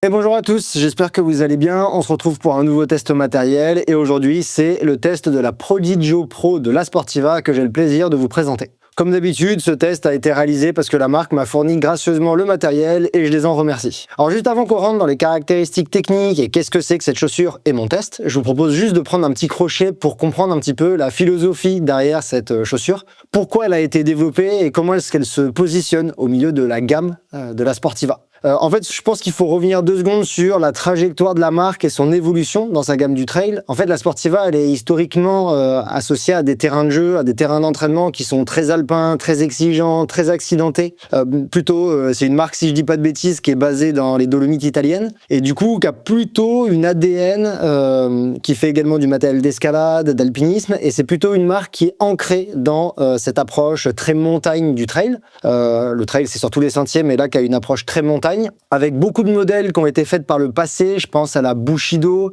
Et bonjour à tous, j'espère que vous allez bien. On se retrouve pour un nouveau test matériel et aujourd'hui c'est le test de la Prodigio Pro de la Sportiva que j'ai le plaisir de vous présenter. Comme d'habitude, ce test a été réalisé parce que la marque m'a fourni gracieusement le matériel et je les en remercie. Alors juste avant qu'on rentre dans les caractéristiques techniques et qu'est-ce que c'est que cette chaussure et mon test, je vous propose juste de prendre un petit crochet pour comprendre un petit peu la philosophie derrière cette chaussure, pourquoi elle a été développée et comment est-ce qu'elle se positionne au milieu de la gamme de la Sportiva. En fait, je pense qu'il faut revenir 2 secondes sur la trajectoire de la marque et son évolution dans sa gamme du trail. En fait, la Sportiva, elle est historiquement associée à des terrains de jeu, à des terrains d'entraînement qui sont très alpins, très exigeants, très accidentés. C'est une marque, si je dis pas de bêtises, qui est basée dans les Dolomites italiennes et du coup, qui a plutôt une ADN qui fait également du matériel d'escalade, d'alpinisme et c'est plutôt une marque qui est ancrée dans cette approche très montagne du trail. Le trail, c'est sur tous les sentiers, mais là, qui a une approche très montagne, avec beaucoup de modèles qui ont été faits par le passé. Je pense à la Bushido,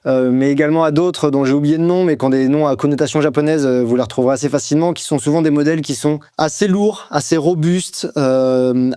mais également à d'autres dont j'ai oublié le nom, mais qui ont des noms à connotation japonaise, vous les retrouverez assez facilement, qui sont souvent des modèles qui sont assez lourds, assez robustes,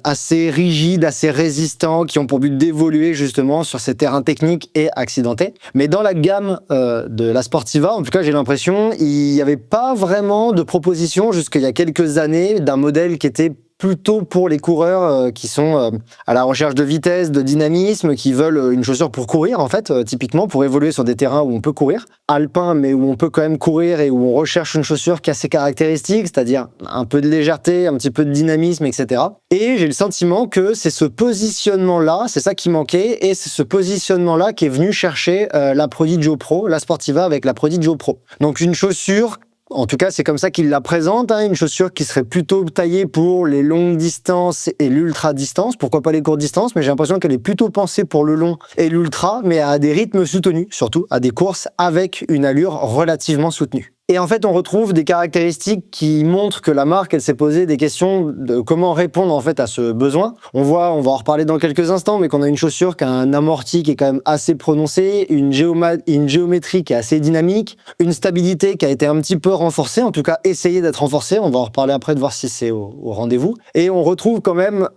assez rigides, assez résistants, qui ont pour but d'évoluer justement sur ces terrains techniques et accidentés. Mais dans la gamme de la Sportiva, en tout cas j'ai l'impression, il n'y avait pas vraiment de proposition jusqu'il y a quelques années d'un modèle qui était plutôt pour les coureurs qui sont à la recherche de vitesse, de dynamisme, qui veulent une chaussure pour courir en fait, typiquement pour évoluer sur des terrains où on peut courir, alpin mais où on peut quand même courir et où on recherche une chaussure qui a ses caractéristiques, c'est-à-dire un peu de légèreté, un petit peu de dynamisme, etc. Et j'ai le sentiment que c'est ce positionnement-là, c'est ça qui manquait, et c'est ce positionnement-là qui est venu chercher la Prodigio Pro, la Sportiva avec la Prodigio Pro. Donc une chaussure, en tout cas, c'est comme ça qu'il la présente, une chaussure qui serait plutôt taillée pour les longues distances et l'ultra-distance, pourquoi pas les courtes distances, mais j'ai l'impression qu'elle est plutôt pensée pour le long et l'ultra, mais à des rythmes soutenus, surtout à des courses avec une allure relativement soutenue. Et en fait, on retrouve des caractéristiques qui montrent que la marque, elle s'est posé des questions de comment répondre en fait à ce besoin. On va en reparler dans quelques instants, mais qu'on a une chaussure qui a un amorti qui est quand même assez prononcé, une géométrie qui est assez dynamique, une stabilité qui a été un petit peu renforcée, en tout cas essayée d'être renforcée. On va en reparler après de voir si c'est au rendez-vous. Et on retrouve quand même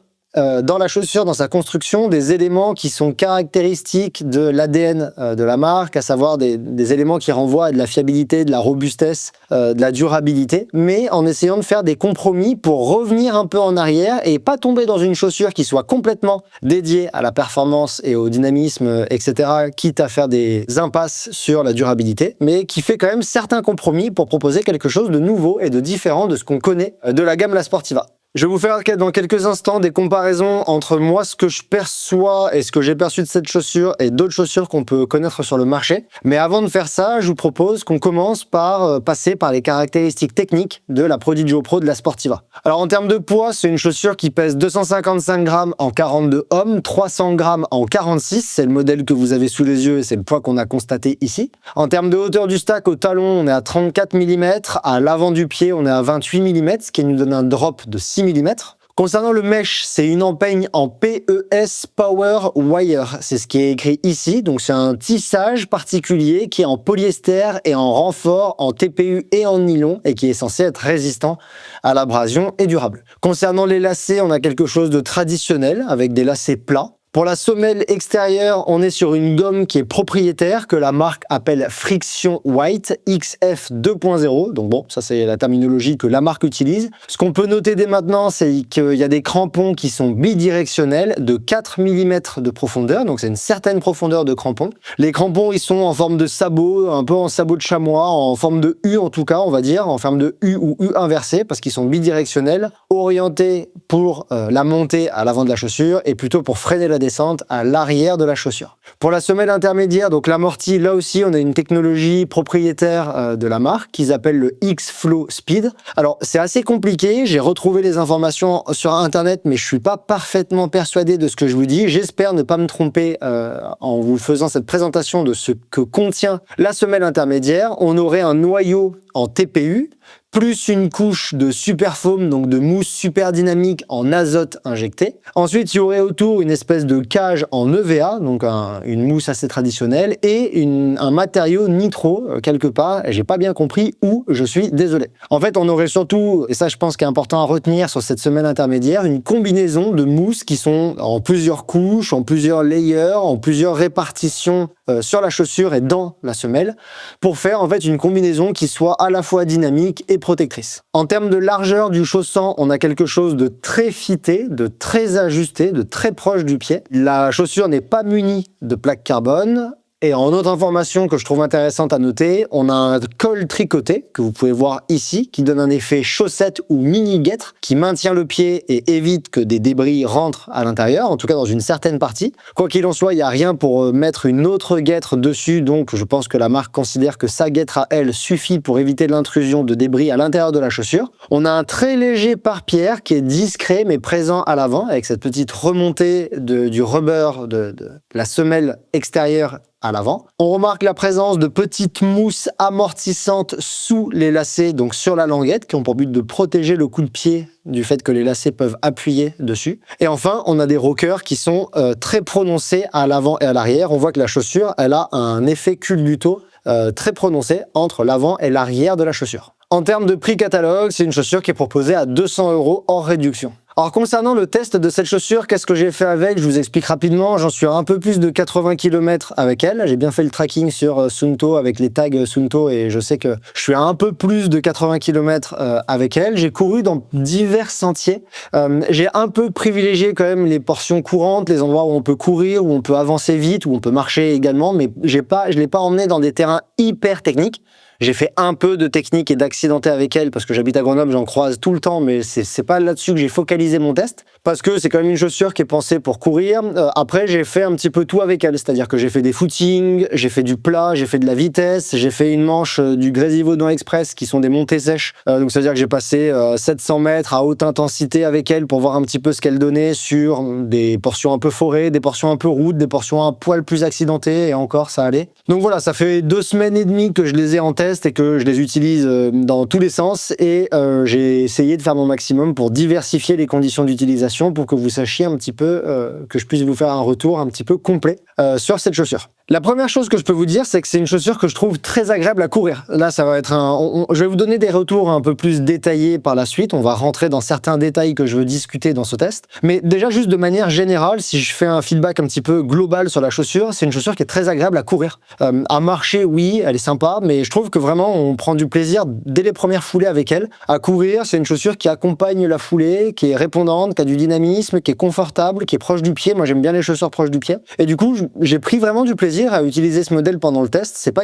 dans la chaussure, dans sa construction, des éléments qui sont caractéristiques de l'ADN de la marque, à savoir des éléments qui renvoient à de la fiabilité, de la robustesse, de la durabilité, mais en essayant de faire des compromis pour revenir un peu en arrière et pas tomber dans une chaussure qui soit complètement dédiée à la performance et au dynamisme, etc., quitte à faire des impasses sur la durabilité, mais qui fait quand même certains compromis pour proposer quelque chose de nouveau et de différent de ce qu'on connaît de la gamme La Sportiva. Je vais vous faire dans quelques instants des comparaisons entre moi, ce que je perçois et ce que j'ai perçu de cette chaussure et d'autres chaussures qu'on peut connaître sur le marché. Mais avant de faire ça, je vous propose qu'on commence par passer par les caractéristiques techniques de la Prodigio Pro de la Sportiva. Alors en termes de poids, c'est une chaussure qui pèse 255 grammes en 42 hommes, 300 grammes en 46. C'est le modèle que vous avez sous les yeux et c'est le poids qu'on a constaté ici. En termes de hauteur du stack, au talon, on est à 34 mm. À l'avant du pied, on est à 28 mm, ce qui nous donne un drop de 6 mm. Concernant le mesh, c'est une empeigne en PES Power Wire. C'est ce qui est écrit ici. Donc c'est un tissage particulier qui est en polyester et en renfort, en TPU et en nylon et qui est censé être résistant à l'abrasion et durable. Concernant les lacets, on a quelque chose de traditionnel avec des lacets plats. Pour la semelle extérieure, on est sur une gomme qui est propriétaire, que la marque appelle Friction White XF 2.0. Donc bon, ça c'est la terminologie que la marque utilise. Ce qu'on peut noter dès maintenant, c'est qu'il y a des crampons qui sont bidirectionnels de 4 mm de profondeur. Donc c'est une certaine profondeur de crampons. Les crampons, ils sont en forme de sabot, un peu en sabot de chamois, en forme de U en tout cas, on va dire, en forme de U ou U inversé, parce qu'ils sont bidirectionnels, orientés pour la montée à l'avant de la chaussure et plutôt pour freiner la descente à l'arrière de la chaussure. Pour la semelle intermédiaire, donc l'amorti, là aussi on a une technologie propriétaire de la marque qu'ils appellent le X-Flow Speed. Alors c'est assez compliqué, j'ai retrouvé les informations sur internet mais je suis pas parfaitement persuadé de ce que je vous dis. J'espère ne pas me tromper en vous faisant cette présentation de ce que contient la semelle intermédiaire. On aurait un noyau en TPU plus une couche de super foam, donc de mousse super dynamique en azote injecté. Ensuite, il y aurait autour une espèce de cage en EVA, donc une mousse assez traditionnelle, et un matériau nitro quelque part. J'ai pas bien compris où, je suis désolé. En fait, on aurait surtout, et ça je pense qu'il est important à retenir sur cette semaine intermédiaire, une combinaison de mousses qui sont en plusieurs couches, en plusieurs layers, en plusieurs répartitions sur la chaussure et dans la semelle, pour faire en fait une combinaison qui soit à la fois dynamique et protectrice. En termes de largeur du chausson, on a quelque chose de très fité, de très ajusté, de très proche du pied. La chaussure n'est pas munie de plaques carbone. Et en autre information que je trouve intéressante à noter, on a un col tricoté que vous pouvez voir ici, qui donne un effet chaussette ou mini-guêtre, qui maintient le pied et évite que des débris rentrent à l'intérieur, en tout cas dans une certaine partie. Quoi qu'il en soit, il n'y a rien pour mettre une autre guêtre dessus, donc je pense que la marque considère que sa guêtre à elle suffit pour éviter l'intrusion de débris à l'intérieur de la chaussure. On a un très léger pare-pierre qui est discret mais présent à l'avant, avec cette petite remontée du rubber de la semelle extérieure à l'avant. On remarque la présence de petites mousses amortissantes sous les lacets, donc sur la languette, qui ont pour but de protéger le coup de pied du fait que les lacets peuvent appuyer dessus. Et enfin, on a des rockers qui sont très prononcés à l'avant et à l'arrière. On voit que la chaussure, elle a un effet culbuto très prononcé entre l'avant et l'arrière de la chaussure. En termes de prix catalogue, c'est une chaussure qui est proposée à 200 € hors réduction. Alors concernant le test de cette chaussure, qu'est-ce que j'ai fait avec? Je vous explique rapidement. J'en suis à un peu plus de 80 km avec elle. J'ai bien fait le tracking sur Suunto avec les tags Suunto et je sais que je suis à un peu plus de 80 km avec elle. J'ai couru dans divers sentiers. J'ai un peu privilégié quand même les portions courantes, les endroits où on peut courir, où on peut avancer vite, où on peut marcher également, mais je l'ai pas emmené dans des terrains hyper techniques. J'ai fait un peu de technique et d'accidenté avec elle parce que j'habite à Grenoble, j'en croise tout le temps, mais c'est pas là-dessus que j'ai focalisé mon test parce que c'est quand même une chaussure qui est pensée pour courir. Après, j'ai fait un petit peu tout avec elle, c'est-à-dire que j'ai fait des footings, j'ai fait du plat, j'ai fait de la vitesse, j'ai fait une manche du Grésivaudan Express qui sont des montées sèches. Donc ça veut dire que j'ai passé 700 mètres à haute intensité avec elle pour voir un petit peu ce qu'elle donnait sur des portions un peu forées, des portions un peu routes, des portions un poil plus accidentées et encore ça allait. Donc voilà, ça fait 2 semaines et demie que je les ai en test et que je les utilise dans tous les sens et j'ai essayé de faire mon maximum pour diversifier les conditions d'utilisation pour que vous sachiez un petit peu que je puisse vous faire un retour un petit peu complet sur cette chaussure. La première chose que je peux vous dire, c'est que c'est une chaussure que je trouve très agréable à courir. Là, ça va être je vais vous donner des retours un peu plus détaillés par la suite. On va rentrer dans certains détails que je veux discuter dans ce test. Mais déjà, juste de manière générale, si je fais un feedback un petit peu global sur la chaussure, c'est une chaussure qui est très agréable à courir. À marcher, oui, elle est sympa, mais je trouve que vraiment, on prend du plaisir dès les premières foulées avec elle. À courir, c'est une chaussure qui accompagne la foulée, qui est répondante, qui a du dynamisme, qui est confortable, qui est proche du pied. Moi, j'aime bien les chaussures proches du pied. Et du coup, j'ai pris vraiment du plaisir à utiliser ce modèle pendant le test. C'est pas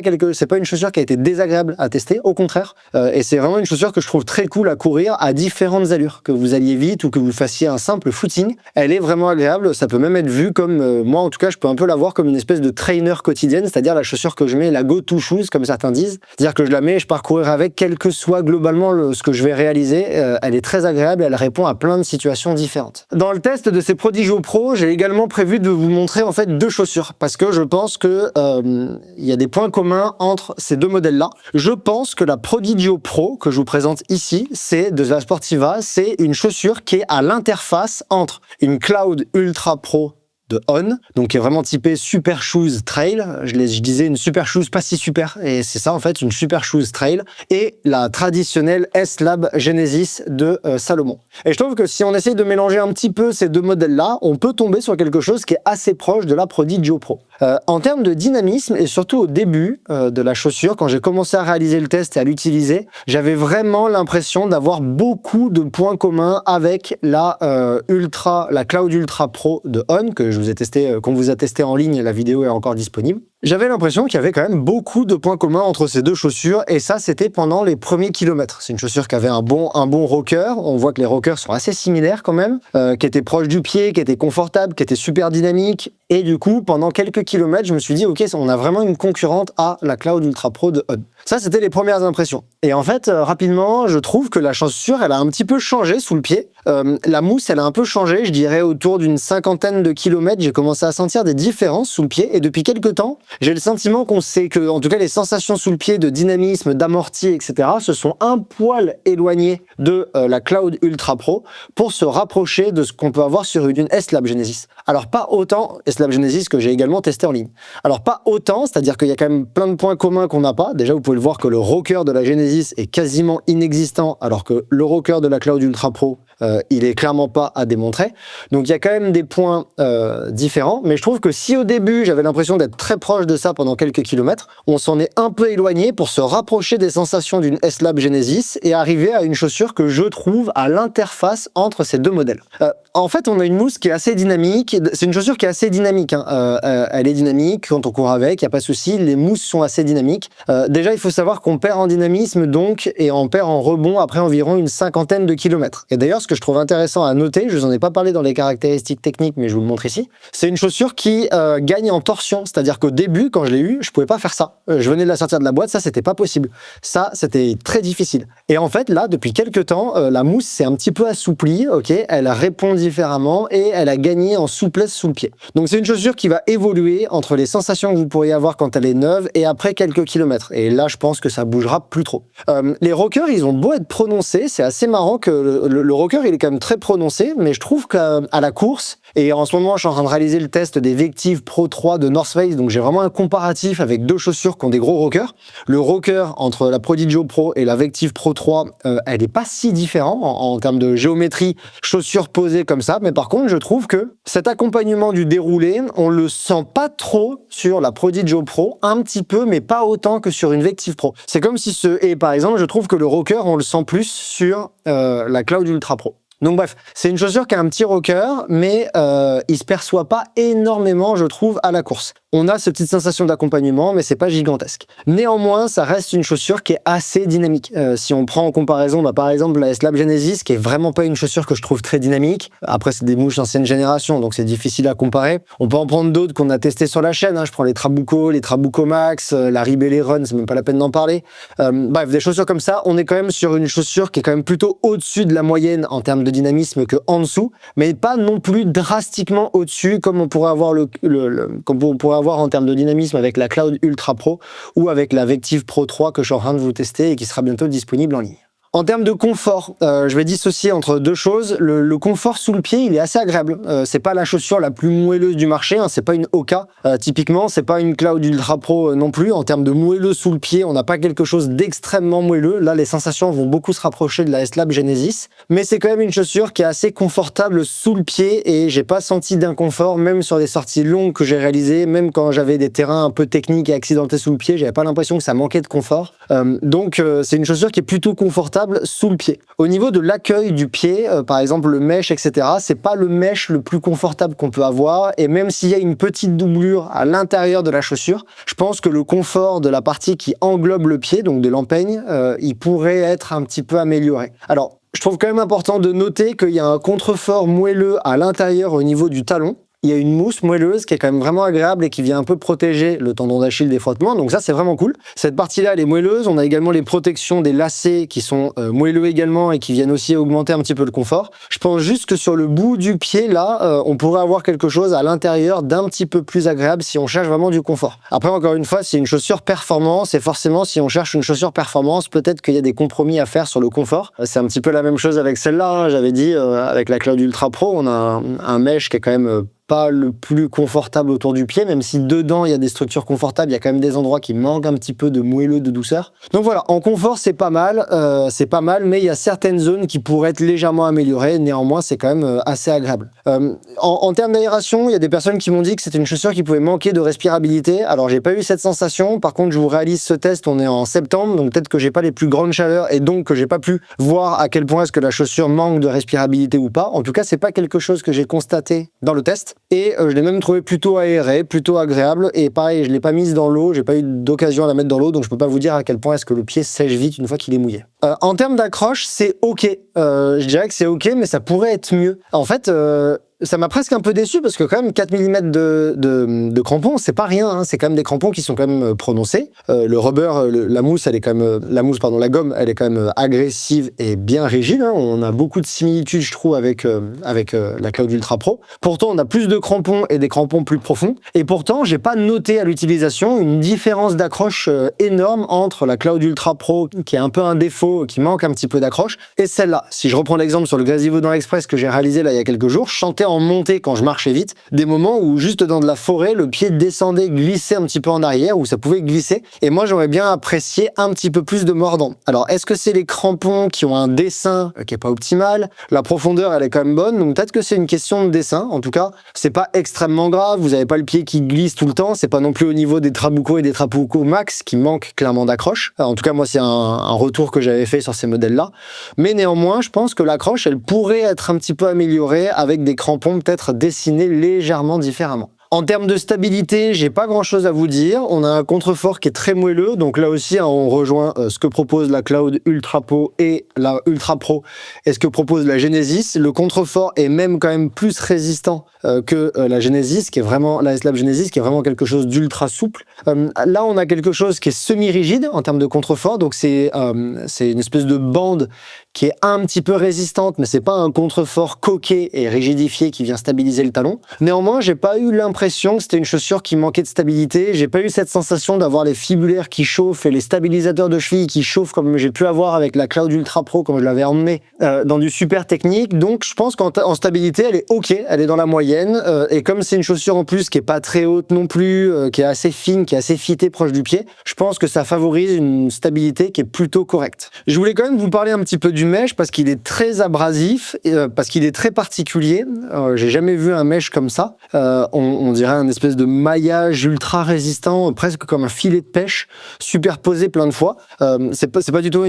une chaussure qui a été désagréable à tester, au contraire. Et c'est vraiment une chaussure que je trouve très cool à courir à différentes allures. Que vous alliez vite ou que vous fassiez un simple footing, elle est vraiment agréable. Ça peut même être vu comme, moi en tout cas, je peux un peu la voir comme une espèce de trainer quotidienne, c'est-à-dire la chaussure que je mets, la go-to shoes, comme certains disent. C'est-à-dire que je la mets et je pars courir avec, quel que soit globalement ce que je vais réaliser. Elle est très agréable et elle répond à plein de situations différentes. Dans le test de ces Prodigio Pro, j'ai également prévu de vous montrer en fait 2 chaussures parce que je pense que il y a des points communs entre ces 2 modèles-là. Je pense que la Prodigio Pro que je vous présente ici, c'est de la Sportiva, c'est une chaussure qui est à l'interface entre une Cloud Ultra Pro de On, donc qui est vraiment typé Super Shoes Trail. Je disais une Super Shoes pas si super, et c'est ça en fait, une Super Shoes Trail, et la traditionnelle S-Lab Genesis de Salomon. Et je trouve que si on essaye de mélanger un petit peu ces 2 modèles-là, on peut tomber sur quelque chose qui est assez proche de la Prodigio Pro. En termes de dynamisme, et surtout au début de la chaussure, quand j'ai commencé à réaliser le test et à l'utiliser, j'avais vraiment l'impression d'avoir beaucoup de points communs avec la Cloud Ultra Pro de On, que je vous ai testé, qu'on vous a testé en ligne, la vidéo est encore disponible. J'avais l'impression qu'il y avait quand même beaucoup de points communs entre ces 2 chaussures, et ça, c'était pendant les premiers kilomètres. C'est une chaussure qui avait un bon rocker. On voit que les rockers sont assez similaires quand même, qui étaient proches du pied, qui étaient confortables, qui étaient super dynamiques. Et du coup, pendant quelques kilomètres, je me suis dit, ok, on a vraiment une concurrente à la Cloud Ultra Pro de On. Ça, c'était les premières impressions. Et en fait, rapidement, je trouve que la chaussure, elle a un petit peu changé sous le pied. La mousse, elle a un peu changé, je dirais autour d'une 50aine de kilomètres, j'ai commencé à sentir des différences sous le pied, et depuis quelques temps, j'ai le sentiment que, en tout cas, les sensations sous le pied de dynamisme, d'amorti, etc., se sont un poil éloignées de la Cloud Ultra Pro pour se rapprocher de ce qu'on peut avoir sur une S-Lab Genesis. Alors pas autant, S-Lab Genesis que j'ai également testé en ligne. Alors pas autant, c'est-à-dire qu'il y a quand même plein de points communs qu'on n'a pas. Déjà, vous pouvez le voir que le rocker de la Genesis est quasiment inexistant, alors que le rocker de la Cloud Ultra Pro, il est clairement pas à démontrer. Donc il y a quand même des points différents, mais je trouve que si au début j'avais l'impression d'être très proche de ça pendant quelques kilomètres, on s'en est un peu éloigné pour se rapprocher des sensations d'une S-Lab Genesis et arriver à une chaussure que je trouve à l'interface entre ces deux modèles. En fait, on a une mousse qui est assez dynamique. C'est une chaussure qui est assez dynamique. Elle est dynamique quand on court avec, il n'y a pas de souci. Les mousses sont assez dynamiques. Déjà, il faut savoir qu'on perd en dynamisme donc et on perd en rebond après environ une 50aine de kilomètres. Et d'ailleurs, ce que je trouve intéressant à noter, je vous en ai pas parlé dans les caractéristiques techniques, mais je vous le montre ici, c'est une chaussure qui gagne en torsion. C'est-à-dire qu'au début, quand je l'ai eue, je pouvais pas faire ça. Je venais de la sortir de la boîte, ça, c'était pas possible. Ça, c'était très difficile. Et en fait, là, depuis quelques temps, la mousse s'est un petit peu assouplie, ok, elle répond différemment et elle a gagné en souplesse sous le pied. Donc c'est une chaussure qui va évoluer entre les sensations que vous pourriez avoir quand elle est neuve et après quelques kilomètres. Et là, je pense que ça bougera plus trop. Les rockers, ils ont beau être prononcés, c'est assez marrant que le rocker, il est quand même très prononcé, mais je trouve qu'à la course, et en ce moment, je suis en train de réaliser le test des Vective Pro 3 de North Face, donc j'ai vraiment un comparatif avec deux chaussures qui ont des gros rockers. Le rocker entre la Prodigio Pro et la Vective Pro 3, elle n'est pas si différente en termes de géométrie, chaussures posées comme ça, mais par contre, je trouve que cet accompagnement du déroulé, on le sent pas trop sur la Prodigio Pro, un petit peu, mais pas autant que sur une Vective Pro. C'est comme si et par exemple, je trouve que le rocker, on le sent plus sur la Cloud Ultra Pro. Donc bref, c'est une chaussure qui a un petit rocker, mais il se perçoit pas énormément, je trouve, à la course. On a cette petite sensation d'accompagnement, mais c'est pas gigantesque. Néanmoins, ça reste une chaussure qui est assez dynamique. Si on prend en comparaison, par exemple, la S-Lab Genesis, qui est vraiment pas une chaussure que je trouve très dynamique. Après, c'est des mouches ancienne génération, donc c'est difficile à comparer. On peut en prendre d'autres qu'on a testé sur la chaîne. Je prends les Trabuco Max, la Ribelle Run, c'est même pas la peine d'en parler. Bref, des chaussures comme ça, on est quand même sur une chaussure qui est quand même plutôt au-dessus de la moyenne en termes de dynamisme que en dessous, mais pas non plus drastiquement au-dessus comme on pourrait avoir en termes de dynamisme avec la Cloud Ultra Pro ou avec la Vective Pro 3 que je suis en train de vous tester et qui sera bientôt disponible en ligne. En termes de confort, je vais dissocier entre deux choses. Le confort sous le pied, il est assez agréable. C'est pas la chaussure la plus moelleuse du marché, c'est pas une Hoka. Typiquement, c'est pas une Cloud Ultra Pro non plus. En termes de moelleux sous le pied, on n'a pas quelque chose d'extrêmement moelleux. Là, les sensations vont beaucoup se rapprocher de la S-Lab Genesis. Mais c'est quand même une chaussure qui est assez confortable sous le pied et j'ai pas senti d'inconfort, même sur des sorties longues que j'ai réalisées, même quand j'avais des terrains un peu techniques et accidentés sous le pied, j'avais pas l'impression que ça manquait de confort. Donc, c'est une chaussure qui est plutôt confortable sous le pied. Au niveau de l'accueil du pied, par exemple le mesh, etc., c'est pas le mesh le plus confortable qu'on peut avoir, et même s'il y a une petite doublure à l'intérieur de la chaussure, je pense que le confort de la partie qui englobe le pied, donc de l'empeigne, il pourrait être un petit peu amélioré. Alors, je trouve quand même important de noter qu'il y a un contrefort moelleux à l'intérieur au niveau du talon. Il y a une mousse moelleuse qui est quand même vraiment agréable et qui vient un peu protéger le tendon d'Achille des frottements. Donc ça, c'est vraiment cool. Cette partie-là, elle est moelleuse. On a également les protections des lacets qui sont moelleux également et qui viennent aussi augmenter un petit peu le confort. Je pense juste que sur le bout du pied, là, on pourrait avoir quelque chose à l'intérieur d'un petit peu plus agréable si on cherche vraiment du confort. Après, encore une fois, c'est une chaussure performance et forcément, si on cherche une chaussure performance, peut-être qu'il y a des compromis à faire sur le confort. C'est un petit peu la même chose avec celle-là. J'avais dit, avec la Cloud Ultra Pro, on a un mesh qui est quand même pas le plus confortable autour du pied, même si dedans il y a des structures confortables, il y a quand même des endroits qui manquent un petit peu de moelleux, de douceur. Donc voilà, en confort c'est pas mal, mais il y a certaines zones qui pourraient être légèrement améliorées, néanmoins c'est quand même assez agréable. En termes d'aération, il y a des personnes qui m'ont dit que c'était une chaussure qui pouvait manquer de respirabilité, alors j'ai pas eu cette sensation, par contre je vous réalise ce test, on est en septembre, donc peut-être que j'ai pas les plus grandes chaleurs et donc que j'ai pas pu voir à quel point est-ce que la chaussure manque de respirabilité ou pas. En tout cas, c'est pas quelque chose que j'ai constaté dans le test. Et je l'ai même trouvé plutôt aéré, plutôt agréable. Et pareil, je ne l'ai pas mise dans l'eau, j'ai pas eu d'occasion à la mettre dans l'eau, donc je peux pas vous dire à quel point est-ce que le pied sèche vite une fois qu'il est mouillé. En termes d'accroche, c'est ok. Je dirais que c'est ok, mais ça pourrait être mieux. En fait, Ça m'a presque un peu déçu parce que quand même 4 mm de crampons, c'est pas rien, hein. C'est quand même des crampons qui sont quand même prononcés. Le rubber, la mousse, elle est quand même, la gomme, elle est quand même agressive et bien rigide, hein. On a beaucoup de similitudes, je trouve, avec la Cloud Ultra Pro. Pourtant, on a plus de crampons et des crampons plus profonds. Et pourtant, j'ai pas noté à l'utilisation une différence d'accroche énorme entre la Cloud Ultra Pro, qui est un peu un défaut, qui manque un petit peu d'accroche, et celle-là. Si je reprends l'exemple sur le Gazivaudan Express que j'ai réalisé là il y a quelques jours, je sentais en montée quand je marchais vite, des moments où juste dans de la forêt, le pied descendait, glissait un petit peu en arrière, où ça pouvait glisser. Et moi, j'aurais bien apprécié un petit peu plus de mordant. Alors, est-ce que c'est les crampons qui ont un dessin qui est pas optimal? La profondeur, elle est quand même bonne, donc peut-être que c'est une question de dessin. En tout cas, c'est pas extrêmement grave. Vous avez pas le pied qui glisse tout le temps. C'est pas non plus au niveau des Trabuco et des Trabuco Max qui manquent clairement d'accroche. En tout cas, moi, c'est un retour que j'avais fait sur ces modèles-là. Mais néanmoins, je pense que l'accroche, elle pourrait être un petit peu améliorée avec des crampons peut-être dessinés légèrement différemment. En termes de stabilité, j'ai pas grand chose à vous dire. On a un contrefort qui est très moelleux, donc là aussi, hein, on rejoint ce que propose la Cloud Ultra Pro et la Ultra Pro et ce que propose la Genesis. Le contrefort est même quand même plus résistant que la Genesis, qui est vraiment la S-Lab Genesis, qui est vraiment quelque chose d'ultra souple. Là, on a quelque chose qui est semi-rigide en termes de contrefort, donc c'est une espèce de bande qui est un petit peu résistante, mais c'est pas un contrefort coquet et rigidifié qui vient stabiliser le talon. Néanmoins, j'ai pas eu l'impression que c'était une chaussure qui manquait de stabilité. J'ai pas eu cette sensation d'avoir les fibulaires qui chauffent et les stabilisateurs de cheville qui chauffent comme j'ai pu avoir avec la Cloud Ultra Pro, comme je l'avais emmené dans du super technique. Donc, je pense qu'en stabilité, elle est ok, elle est dans la moyenne. Et comme c'est une chaussure en plus qui est pas très haute non plus, qui est assez fine, qui est assez fitée proche du pied, je pense que ça favorise une stabilité qui est plutôt correcte. Je voulais quand même vous parler un petit peu du mesh parce qu'il est très abrasif, parce qu'il est très particulier. J'ai jamais vu un mesh comme ça. On dirait un espèce de maillage ultra résistant, presque comme un filet de pêche, superposé plein de fois. C'est pas du tout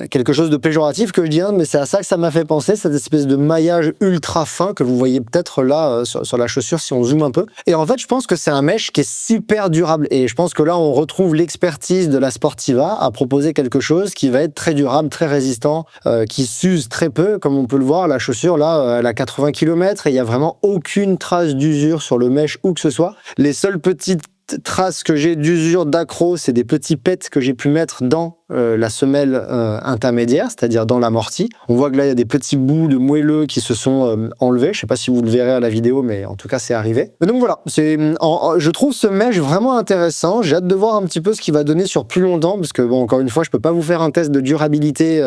quelque chose de péjoratif que je dis, hein, mais c'est à ça que ça m'a fait penser, cette espèce de maillage ultra fin que vous voyez peut-être là sur la chaussure si on zoome un peu. Et en fait, je pense que c'est un mesh qui est super durable. Et je pense que là, on retrouve l'expertise de la Sportiva à proposer quelque chose qui va être très durable, très résistant, qui s'use très peu. Comme on peut le voir, la chaussure, là, elle a 80 km et il n'y a vraiment aucune trace d'usure sur le mesh où que ce soit. Les seules petites traces que j'ai d'usure d'accro, c'est des petits pets que j'ai pu mettre dans la semelle intermédiaire, c'est-à-dire dans l'amorti. On voit que là, il y a des petits bouts de moelleux qui se sont enlevés. Je ne sais pas si vous le verrez à la vidéo, mais en tout cas, c'est arrivé. Mais donc voilà, je trouve ce mesh vraiment intéressant. J'ai hâte de voir un petit peu ce qu'il va donner sur plus longtemps, parce que, bon, encore une fois, je ne peux pas vous faire un test de durabilité.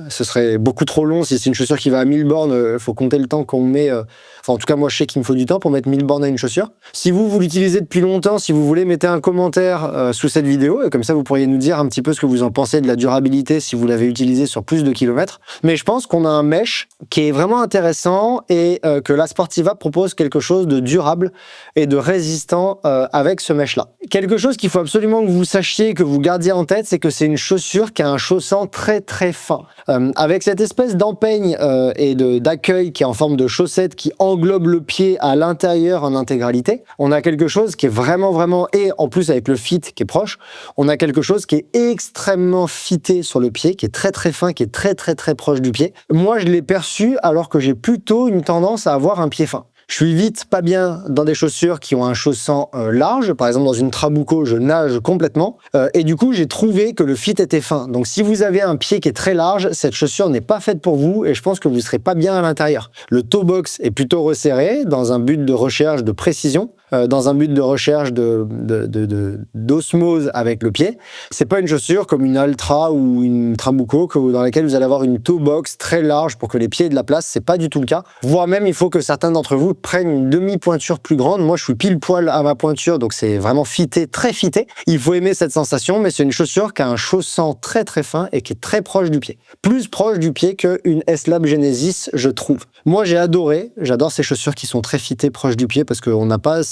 Ce serait beaucoup trop long. Si c'est une chaussure qui va à 1000 bornes, il faut compter le temps qu'on met. Enfin, en tout cas, moi, je sais qu'il me faut du temps pour mettre 1000 bornes à une chaussure. Si vous l'utilisez depuis longtemps, si vous voulez, mettez un commentaire sous cette vidéo. Et comme ça, vous pourriez nous dire un petit peu ce que vous en pensez de la durabilité si vous l'avez utilisé sur plus de kilomètres. Mais je pense qu'on a un mesh qui est vraiment intéressant et que la Sportiva propose quelque chose de durable et de résistant avec ce mesh-là. Quelque chose qu'il faut absolument que vous sachiez, que vous gardiez en tête, c'est que c'est une chaussure qui a un chaussant très très fin. Avec cette espèce d'empeigne et d'accueil qui est en forme de chaussette qui englobe le pied à l'intérieur en intégralité, on a quelque chose qui est vraiment, et en plus avec le fit qui est proche, on a quelque chose qui est extrêmement fité sur le pied, qui est très très fin, qui est très proche du pied. Moi, je l'ai perçu alors que j'ai plutôt une tendance à avoir un pied fin. Je suis vite pas bien dans des chaussures qui ont un chaussant large. Par exemple, dans une Trabuco, je nage complètement. Et du coup, j'ai trouvé que le fit était fin. Donc, si vous avez un pied qui est très large, cette chaussure n'est pas faite pour vous et je pense que vous ne serez pas bien à l'intérieur. Le toe box est plutôt resserré dans un but de recherche de précision, dans un but de recherche d'osmose avec le pied. C'est pas une chaussure comme une Altra ou une Trabuco dans laquelle vous allez avoir une toe box très large pour que les pieds aient de la place. C'est pas du tout le cas. Voire même, il faut que certains d'entre vous prennent une demi-pointure plus grande. Moi, je suis pile poil à ma pointure, donc c'est vraiment fité, très fité. Il faut aimer cette sensation, mais c'est une chaussure qui a un chaussant très fin et qui est très proche du pied. Plus proche du pied qu'une S-Lab Genesis, je trouve. Moi, j'ai adoré. J'adore ces chaussures qui sont très fitées, proches du pied, parce qu'on n'a pas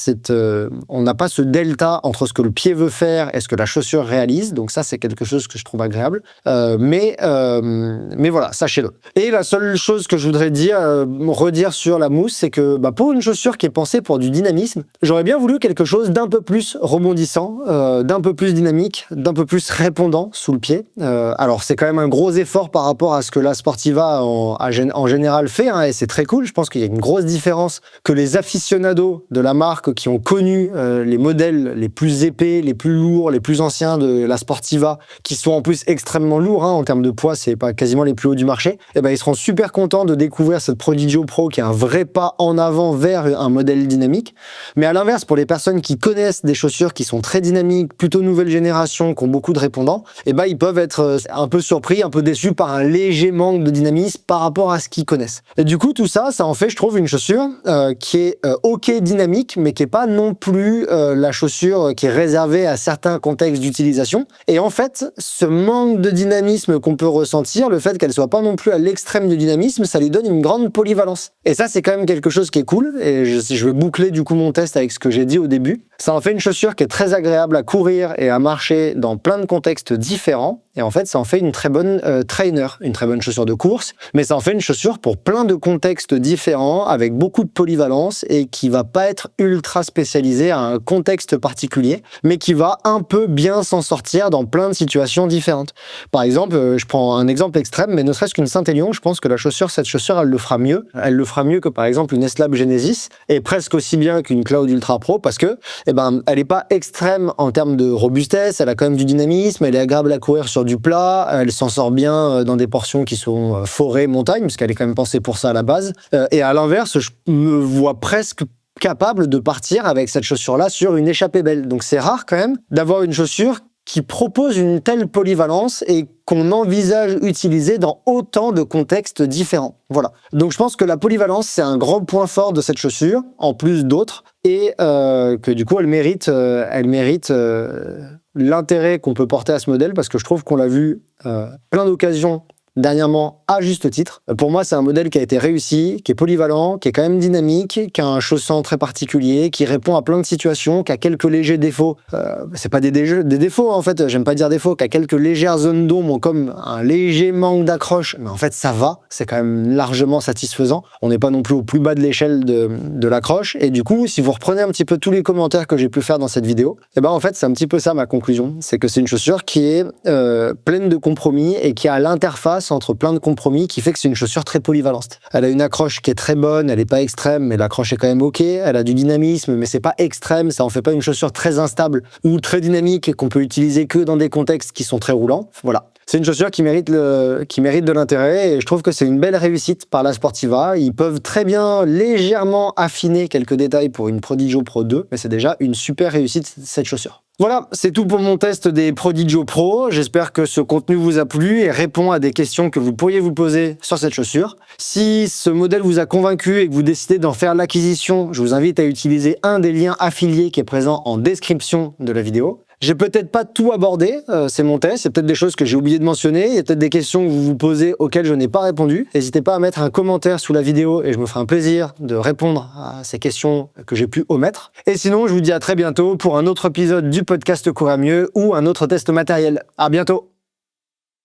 on n'a pas ce delta entre ce que le pied veut faire et ce que la chaussure réalise. Donc ça, c'est quelque chose que je trouve agréable. Mais voilà, sachez-le. Et la seule chose que je voudrais redire sur la mousse, c'est que pour une chaussure qui est pensée pour du dynamisme, j'aurais bien voulu quelque chose d'un peu plus rebondissant, d'un peu plus dynamique, d'un peu plus répondant sous le pied. Alors c'est quand même un gros effort par rapport à ce que la Sportiva en général fait, hein, et c'est très cool. Je pense qu'il y a une grosse différence que les aficionados de la marque qui ont connu les modèles les plus épais, les plus lourds, les plus anciens de la Sportiva, qui sont en plus extrêmement lourds, hein, en termes de poids, c'est pas quasiment les plus hauts du marché, et ils seront super contents de découvrir cette Prodigio Pro qui est un vrai pas en avant vers un modèle dynamique. Mais à l'inverse, pour les personnes qui connaissent des chaussures qui sont très dynamiques, plutôt nouvelle génération, qui ont beaucoup de répondants, ils peuvent être un peu surpris, un peu déçus par un léger manque de dynamisme par rapport à ce qu'ils connaissent. Et du coup, tout ça, ça en fait, je trouve, une chaussure qui est ok dynamique, mais qui est pas non plus la chaussure qui est réservée à certains contextes d'utilisation. Et en fait, ce manque de dynamisme qu'on peut ressentir, le fait qu'elle soit pas non plus à l'extrême du dynamisme, ça lui donne une grande polyvalence. Et ça, c'est quand même quelque chose qui est cool. Et je vais boucler du coup mon test avec ce que j'ai dit au début. Ça en fait une chaussure qui est très agréable à courir et à marcher dans plein de contextes différents. Et en fait, ça en fait une très bonne trainer, une très bonne chaussure de course. Mais ça en fait une chaussure pour plein de contextes différents, avec beaucoup de polyvalence et qui va pas être ultra spécialisée à un contexte particulier, mais qui va un peu bien s'en sortir dans plein de situations différentes. Par exemple, je prends un exemple extrême, mais ne serait-ce qu'une Saint-Élion, je pense que cette chaussure, elle le fera mieux. Elle le fera mieux que par exemple une S-Lab Genesis, et presque aussi bien qu'une Cloud Ultra Pro, parce que elle est pas extrême en termes de robustesse, elle a quand même du dynamisme, elle est agréable à courir sur du plat, elle s'en sort bien dans des portions qui sont forêt, montagne, parce qu'elle est quand même pensée pour ça à la base. Et à l'inverse, je me vois presque capable de partir avec cette chaussure-là sur une échappée belle. Donc c'est rare quand même d'avoir une chaussure qui propose une telle polyvalence et qu'on envisage utiliser dans autant de contextes différents. Voilà. Donc je pense que la polyvalence, c'est un grand point fort de cette chaussure, en plus d'autres, et que du coup, elle mérite l'intérêt qu'on peut porter à ce modèle, parce que je trouve qu'on l'a vu plein d'occasions dernièrement, à juste titre. Pour moi, c'est un modèle qui a été réussi, qui est polyvalent, qui est quand même dynamique, qui a un chaussant très particulier, qui répond à plein de situations, qui a quelques légers défauts. C'est pas des défauts, en fait, j'aime pas dire défauts, qui a quelques légères zones d'ombre, comme un léger manque d'accroche, mais en fait, ça va, c'est quand même largement satisfaisant. On n'est pas non plus au plus bas de l'échelle de l'accroche, et du coup, si vous reprenez un petit peu tous les commentaires que j'ai pu faire dans cette vidéo, en fait, c'est un petit peu ça ma conclusion, c'est que c'est une chaussure qui est pleine de compromis et qui a l'interface entre plein de compromis qui fait que c'est une chaussure très polyvalente. Elle a une accroche qui est très bonne, elle n'est pas extrême, mais l'accroche est quand même ok. Elle a du dynamisme, mais c'est pas extrême, ça en fait pas une chaussure très instable ou très dynamique qu'on peut utiliser que dans des contextes qui sont très roulants. Voilà. C'est une chaussure qui mérite de l'intérêt et je trouve que c'est une belle réussite par la Sportiva. Ils peuvent très bien légèrement affiner quelques détails pour une Prodigio Pro 2, mais c'est déjà une super réussite cette chaussure. Voilà, c'est tout pour mon test des Prodigio Pro. J'espère que ce contenu vous a plu et répond à des questions que vous pourriez vous poser sur cette chaussure. Si ce modèle vous a convaincu et que vous décidez d'en faire l'acquisition, je vous invite à utiliser un des liens affiliés qui est présent en description de la vidéo. J'ai peut-être pas tout abordé, c'est mon test, il y a peut-être des choses que j'ai oublié de mentionner, il y a peut-être des questions que vous vous posez auxquelles je n'ai pas répondu. N'hésitez pas à mettre un commentaire sous la vidéo et je me ferai un plaisir de répondre à ces questions que j'ai pu omettre. Et sinon, je vous dis à très bientôt pour un autre épisode du podcast Courir Mieux ou un autre test matériel. À bientôt!